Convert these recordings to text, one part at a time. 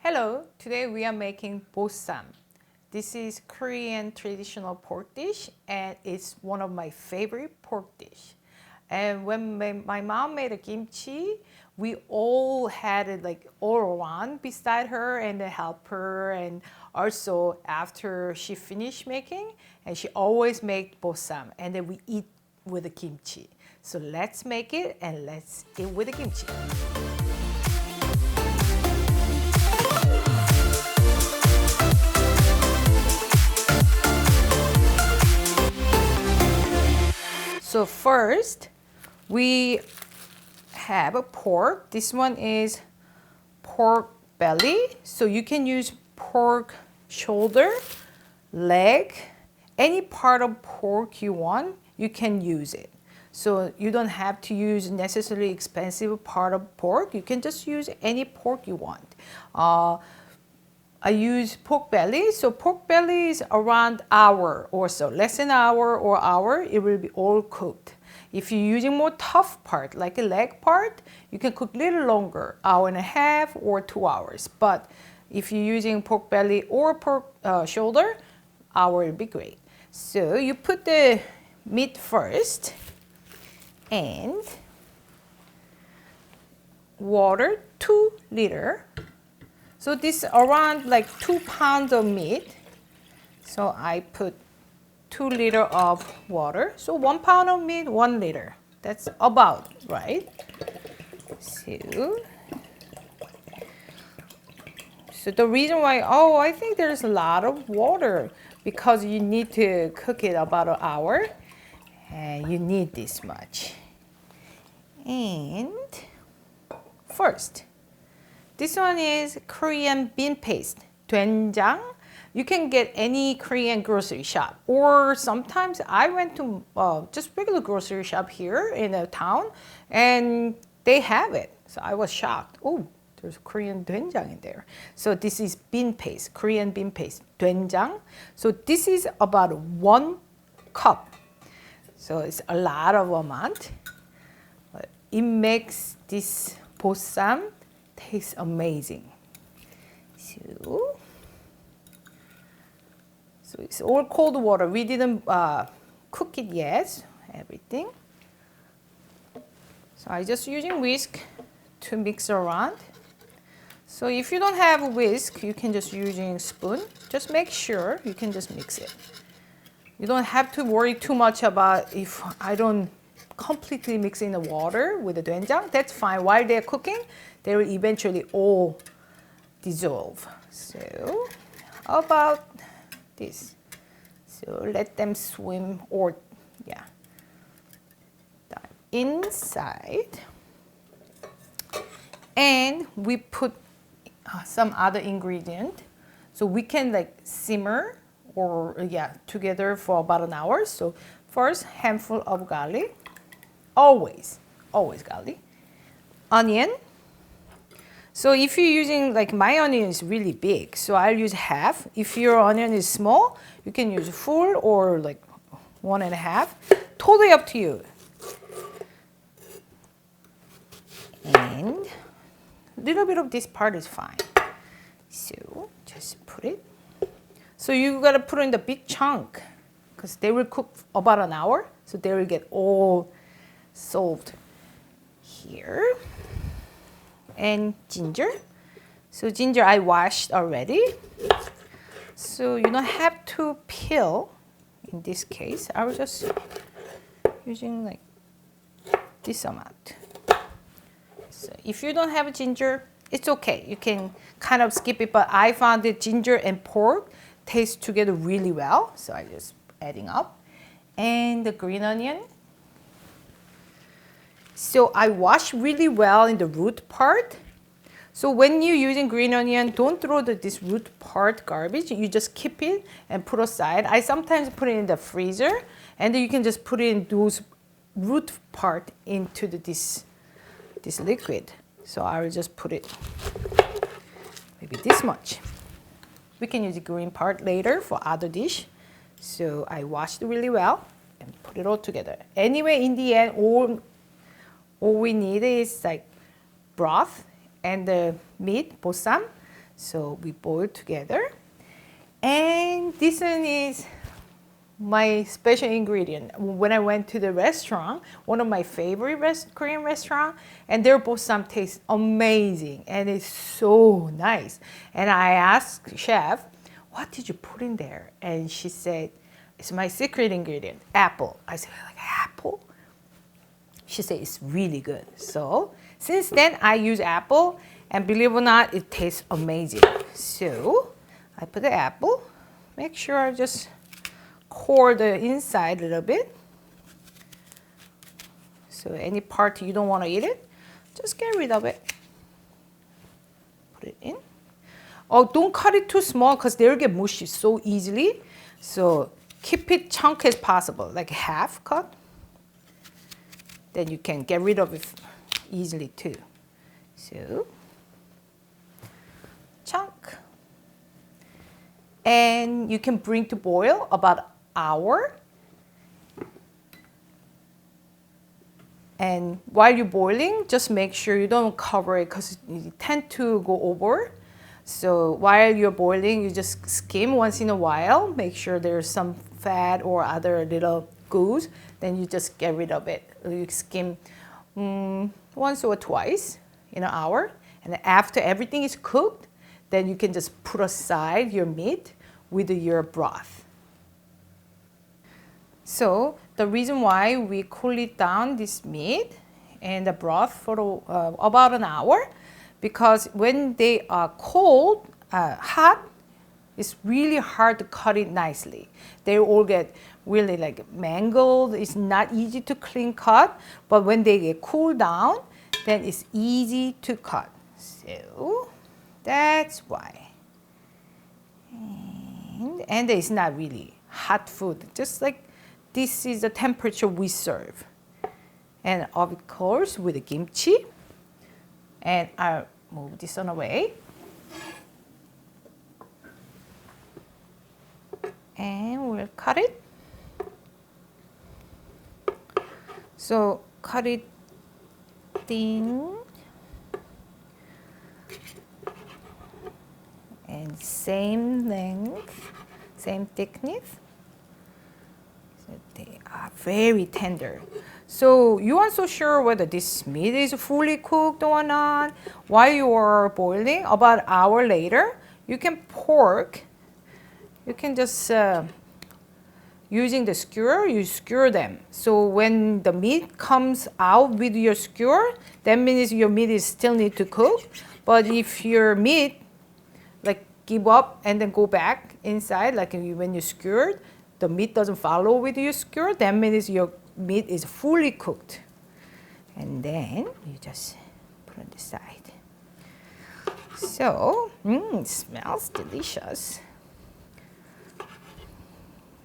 Hello, today we are making bossam. This is Korean traditional pork dish and it's one of my favorite pork dish. And when my mom made a kimchi, we all had it like all around beside her and help her, and also after she finished making, and she always made bossam and then we eat with the kimchi. So let's make it and let's eat with the kimchi. So first, we have a pork. This one is pork belly. So you can use pork shoulder, leg, any part of pork you want, you can use it. So you don't have to use necessarily expensive part of pork. You can just use any pork you want. I use pork belly. So pork belly is around hour or so, less than hour, it will be all cooked. If you're using more tough part, like a leg part, you can cook a little longer, hour and a half or 2 hours. But if you're using pork belly or pork shoulder, hour will be great. So you put the meat first and water 2 liters. So this around like 2 pounds of meat. So I put 2 liters of water. So 1 pound of meat, 1 liter. That's about right. So the reason why, I think there's a lot of water because you need to cook it about an hour and you need this much. And first, this one is Korean bean paste, doenjang. You can get any Korean grocery shop, or sometimes I went to just regular grocery shop here in a town, and they have it. So I was shocked. Oh, there's Korean doenjang in there. So this is bean paste, Korean bean paste, doenjang. So this is about 1 cup. So it's a lot of amount. It makes this bossam tastes amazing. So it's all cold water. We didn't cook it yet, everything. So I just using whisk to mix around. So if you don't have a whisk, you can just using spoon. Just make sure you can just mix it. You don't have to worry too much about if I don't completely mix in the water with the doenjang. That's fine. While they're cooking, they will eventually all dissolve. So about this. So let them swim or dive inside. And we put some other ingredient. So we can like simmer or together for about an hour. So first, handful of garlic. Always garlic. Onion. So if you're using, like my onion is really big, so I'll use half. If your onion is small, you can use full or like 1.5. Totally up to you. And a little bit of this part is fine. So just put it. So you gotta put in the big chunk because they will cook about an hour, so they will get all solved here. And ginger. So ginger I washed already. So you don't have to peel in this case. I was just using like this amount. So if you don't have ginger, it's okay. You can kind of skip it, but I found that ginger and pork taste together really well. So I just adding up. And the green onion. So I wash really well in the root part. So when you're using green onion, don't throw this root part garbage. You just keep it and put aside. I sometimes put it in the freezer, and then you can just put it in those root part into this liquid. So I will just put it maybe this much. We can use the green part later for other dish. So I washed it really well and put it all together. Anyway, in the end, all we need is like broth and the meat, bossam. So we boil together. And this one is my special ingredient. When I went to the restaurant, one of my favorite Korean restaurant, and their bossam tastes amazing and it's so nice. And I asked chef, what did you put in there? And she said, it's my secret ingredient, apple. I said, like apple? She said, it's really good. So since then I use apple, and believe it or not, it tastes amazing. So I put the apple, make sure I just core the inside a little bit. So any part you don't want to eat it, just get rid of it. Put it in. Oh, don't cut it too small because they'll get mushy so easily. So keep it chunk as possible, like half cut. Then you can get rid of it easily too. So chunk. And you can bring to boil about an hour. And while you're boiling, just make sure you don't cover it because you tend to go over. So while you're boiling, you just skim once in a while. Make sure there's some fat or other little goose. Then you just get rid of it. You skim once or twice in an hour. And after everything is cooked, then you can just put aside your meat with your broth. So the reason why we cool it down, this meat and the broth for about an hour, because when they are cold, hot, it's really hard to cut it nicely. They all get really like mangled. It's not easy to clean cut, but when they get cooled down, then it's easy to cut. So that's why. And it's not really hot food, just like this is the temperature we serve. And of course with the kimchi. And I'll move this one away. And we'll cut it. So cut it thin. And same length, same thickness. So they are very tender. So you aren't so sure whether this meat is fully cooked or not. While you are boiling, about an hour later, you can you can just, using the skewer, you skewer them. So when the meat comes out with your skewer, that means your meat is still need to cook. But if your meat like give up and then go back inside, like when you skewered, the meat doesn't follow with your skewer, that means your meat is fully cooked. And then you just put on the side. So, it smells delicious.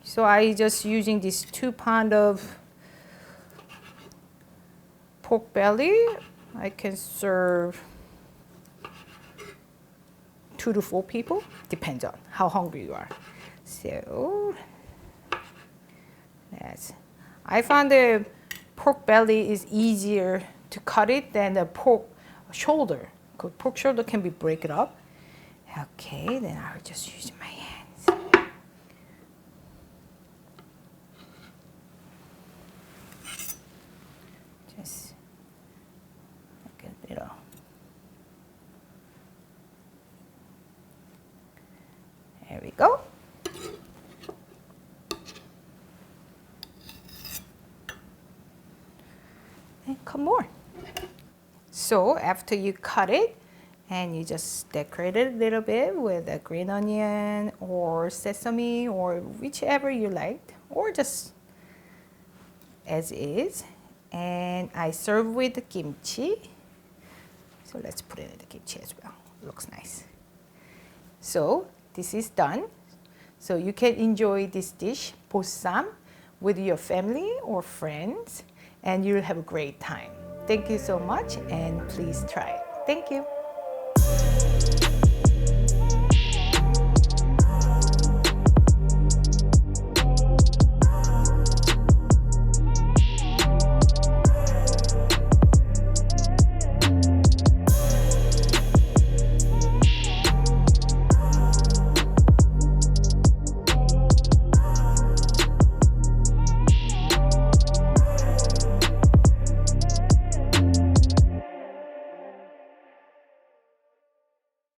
So I just using this 2 pounds of pork belly. I can serve 2 to 4 people, depends on how hungry you are. So I found the pork belly is easier to cut it than the pork shoulder. Because pork shoulder can be break it up. Okay, then I'll just use my hands. Just like a little. There we go. And come more. So after you cut it, and you just decorate it a little bit with a green onion or sesame or whichever you liked, or just as is. And I serve with the kimchi. So let's put it in the kimchi as well. Looks nice. So this is done. So you can enjoy this dish, bossam, with your family or friends, and you'll have a great time. Thank you so much, and please try it. Thank you.